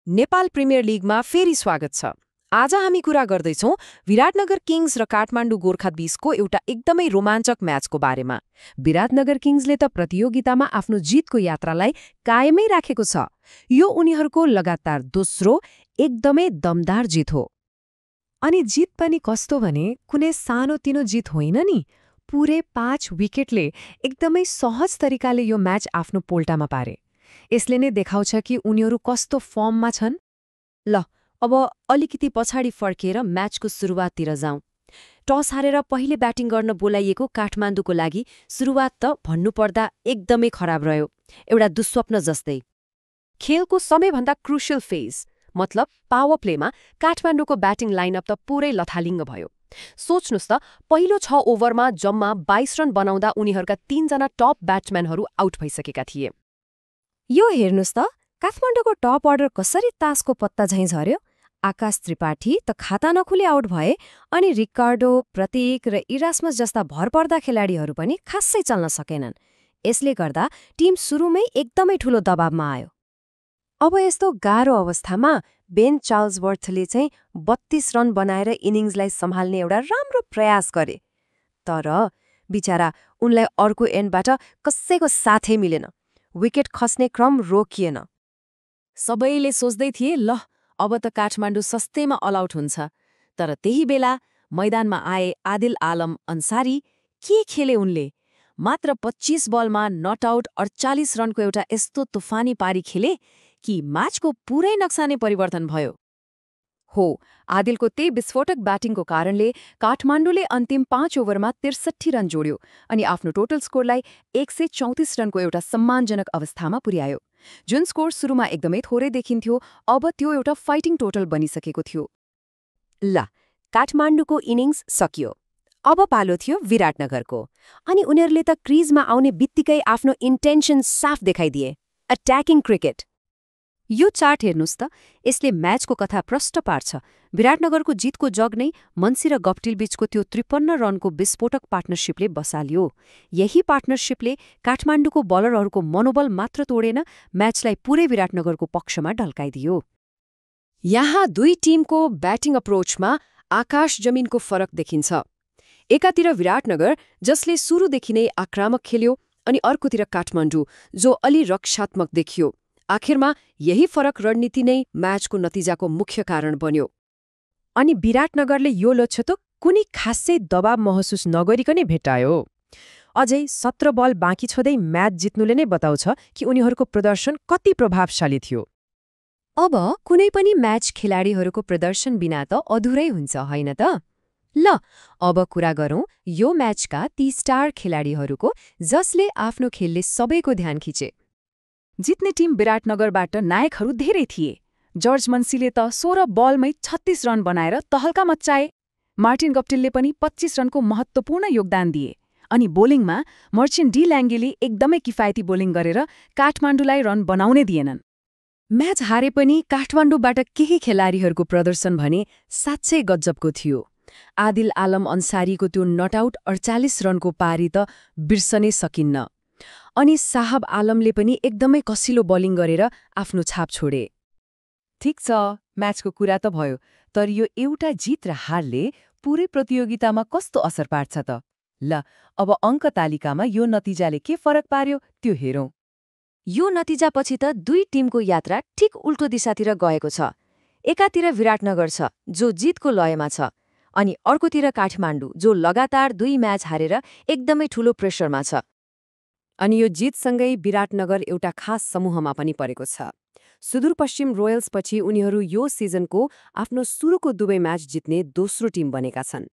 Nepal premier लिगमा फेरि स्वागत छ। आज हामी कुरा गर्दैछौँ विराटनगर किङ्स र काठमाडौँ गोर्खा बीचको एउटा एकदमै रोमाञ्चक म्याचको बारेमा। विराटनगर किङ्सले त प्रतियोगितामा आफ्नो जितको यात्रालाई कायमै राखेको छ। यो उनीहरूको लगातार दोस्रो एकदमै दमदार जित हो। अनि जित पनि कस्तो भने कुनै सानोतिनो जित होइन नि, पुरै 5 विकेटले एकदमै सहज तरिकाले यो म्याच आफ्नो पोल्टामा पारे। यसले नै देखाउँछ कि उनीहरू कस्तो फर्ममा छन्। ल अब अलिकति पछाडि फर्केर म्याचको सुरुवाततिर जाउँ। टस हारेर पहिले ब्याटिङ गर्न बोलाइएको काठमाडौँको लागि सुरुवात त भन्नुपर्दा एकदमै खराब रह्यो, एउटा दुस्वप्न जस्तै। खेलको सबैभन्दा क्रुसियल फेज मतलब पावर प्लेमा काठमाडौँको ब्याटिङ लाइनअप त पुरै लथालिङ्ग भयो। सोच्नुस् त, पहिलो 6 ओभरमा जम्मा 22 रन बनाउँदा उनीहरूका 3 जना टप ब्याट्सम्यानहरू आउट भइसकेका थिए। यो हेर्नुस् त, काठमाडौँको टप अर्डर कसरी तासको पत्ता झैँ झर्यो। आकाश त्रिपाठी त खाता नखुली आउट भए, अनि रिकार्डो, प्रतीक र इरास्मस जस्ता भरपर्दा खेलाडीहरू पनि खासै चल्न सकेनन्। यसले गर्दा टिम सुरुमै एकदमै ठूलो दबावमा आयो। अब यस्तो गाह्रो अवस्थामा बेन चार्ल्सवर्थले चाहिँ 32 रन बनाएर इनिङ्सलाई सम्हाल्ने एउटा राम्रो प्रयास गरे। तर बिचरा उनलाई अर्को एन्डबाट कसैको साथै मिलेन। विकेट खस्ने क्रम रोकिएन। सबैले सोच्दै थिए, ल अब त काठमाडौँ सस्तैमा अलआउट हुन्छ। तर त्यही बेला मैदानमा आए आदिल आलम अन्सारी। के खेले उनले! मात्र 25 बलमा नट आउट 48 रनको एउटा यस्तो तुफानी पारी खेले कि म्याचको पुरै नक्सा नै परिवर्तन भयो। हो, आदिलको त्यही विस्फोटक ब्याटिङको कारणले काठमाडौँले अन्तिम 5 ओभरमा 63 रन जोड्यो अनि आफ्नो टोटल स्कोरलाई 134 रनको एउटा सम्मानजनक अवस्थामा पुर्यायो। जुन स्कोर सुरुमा एकदमै थोरै देखिन्थ्यो, अब त्यो एउटा फाइटिङ टोटल बनिसकेको थियो। ल, काठमाडौँको इनिङ्स सकियो। अब पालो थियो विराटनगरको। अनि उनीहरूले त क्रिजमा आउने बित्तिकै आफ्नो इन्टेन्सन साफ देखाइदिए, अट्याकिङ क्रिकेट। यो चार्ट हेर्नुस् त, यसले म्याचको कथा प्रष्ट पार्छ। विराटनगरको जितको जग नै मन्सी र गप्टिल बीचको त्यो 53 रनको विस्फोटक पार्टनरसिपले बसालियो। यही पार्टनरसिपले काठमाडौँको बलरहरूको मनोबल मात्र तोडेन, म्याचलाई पुरै विराटनगरको पक्षमा ढल्काइदियो। यहाँ दुई टिमको ब्याटिङ अप्रोचमा आकाश जमिनको फरक देखिन्छ। एकातिर विराटनगर, जसले सुरुदेखि नै आक्रामक खेल्यो, अनि अर्कोतिर काठमाडौँ, जो अलि रक्षात्मक देखियो। आखिरमा यही फरक रणनीति नै म्याचको नतिजाको मुख्य कारण बन्यो। अनि विराटनगरले यो लक्ष्य त कुनै खासै दबाव महसुस नगरिकनै भेटायो। अझै 17 बल बाँकी छोड्दै म्याच जित्नुले नै बताउँछ कि उनीहरूको प्रदर्शन कति प्रभावशाली थियो। अब कुनै पनि म्याच खेलाडीहरूको प्रदर्शन बिना त अधुरै हुन्छ, होइन त? ल, अब कुरा गरौँ यो म्याचका ती स्टार खेलाडीहरूको जसले आफ्नो खेलले सबैको ध्यान खिचे। जित्ने टिम विराटनगरबाट नायकहरू धेरै थिए। जर्ज मन्सीले त 16 बलमै 36 रन बनाएर तहल्का मच्चाए। मार्टिन गप्टिलले पनि 25 रनको महत्त्वपूर्ण योगदान दिए। अनि बोलिङमा मर्चेन्ट डी ल्याङ्गेले एकदमै किफायती बोलिङ गरेर काठमाडौँलाई रन बनाउनै दिएनन्। म्याच हारे पनि काठमाडौँबाट केही खेलाडीहरूको प्रदर्शन भने साँच्चै गजबको थियो। आदिल आलम अन्सारीको त्यो नटआउट 48 रनको पारी त बिर्सनै सकिन्न। अनि साहब आलमले पनि एकदमै कसिलो बलिङ गरेर आफ्नो छाप छोडे। ठिक छ, म्याचको कुरा त भयो, तर यो एउटा जित र हारले पुरै प्रतियोगितामा कस्तो असर पार्छ त? ल, अब अङ्क तालिकामा यो नतिजाले के फरक पार्यो त्यो हेरौँ। यो नतिजापछि त दुई टिमको यात्रा ठिक उल्टो दिशातिर गएको छ। एकातिर विराटनगर छ, जो जितको लयमा छ, अनि अर्कोतिर काठमाडौँ, जो लगातार 2 म्याच हारेर एकदमै ठूलो प्रेसरमा छ। अनि यो जितसँगै विराटनगर एउटा खास समूहमा पनि परेको छ। सुदूरपश्चिम रोयल्सपछि उनीहरू यो सिजनको आफ्नो सुरुको 2 म्याच जित्ने दोस्रो टिम बनेका छन्।